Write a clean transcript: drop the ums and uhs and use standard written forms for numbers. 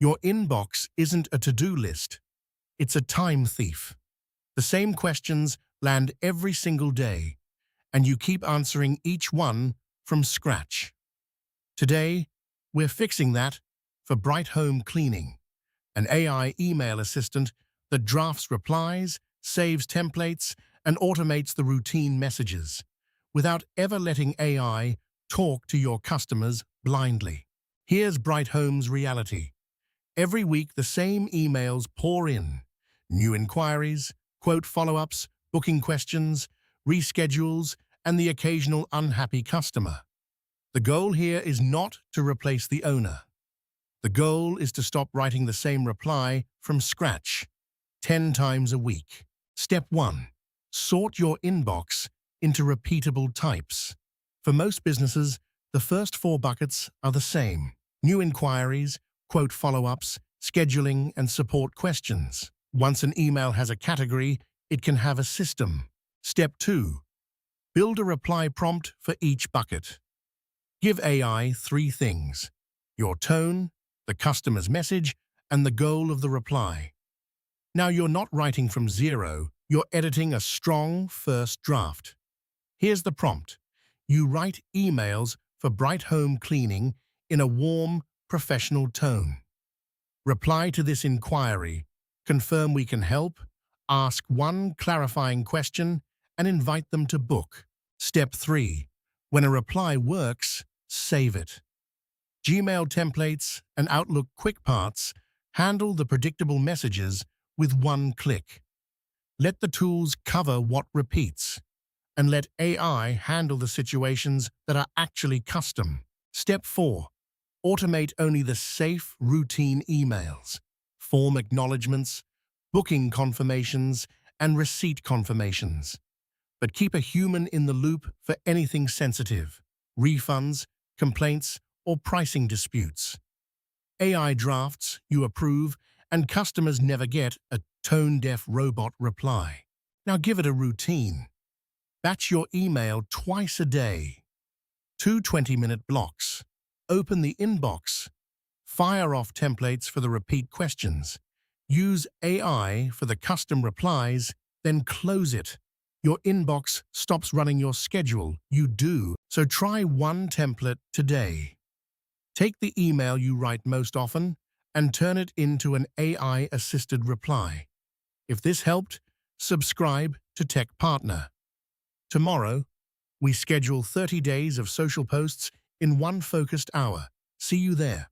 Your inbox isn't a to-do list. It's a time thief. The same questions land every single day, and you keep answering each one from scratch. Today, we're fixing that for BrightHome Cleaning, an AI email assistant that drafts replies, saves templates, and automates the routine messages without ever letting AI talk to your customers blindly. Here's BrightHome's reality. Every week, the same emails pour in. New inquiries, quote follow-ups, booking questions, reschedules, and the occasional unhappy customer. The goal here is not to replace the owner. The goal is to stop writing the same reply from scratch, 10 times a week. Step 1. Sort your inbox into repeatable types. For most businesses, the first 4 buckets are the same. New inquiries, quote follow-ups, scheduling, and support questions. Once an email has a category, it can have a system. Step 2. Build a reply prompt for each bucket. Give AI 3 things: your tone, the customer's message, and the goal of the reply. Now you're not writing from zero, you're editing a strong first draft. Here's the prompt. You write emails for BrightHome Cleaning in a warm, professional tone. Reply to this inquiry, confirm we can help, ask one clarifying question, and invite them to book. Step 3. When a reply works, save it. Gmail templates and Outlook quick parts handle the predictable messages with one click. Let the tools cover what repeats, and let AI handle the situations that are actually custom. Step 4. Automate only the safe, routine emails, form acknowledgements, booking confirmations, and receipt confirmations. But keep a human in the loop for anything sensitive: refunds, complaints, or pricing disputes. AI drafts you approve, and customers never get a tone-deaf robot reply. Now give it a routine. Batch your email twice a day. 2 20-minute blocks. Open the inbox. Fire off templates for the repeat questions. Use AI for the custom replies, then close it. Your inbox stops running your schedule. You do. So try one template today. Take the email you write most often and turn it into an AI-assisted reply. If this helped, subscribe to TecPartner. Tomorrow, we schedule 30 days of social posts in one focused hour. See you there.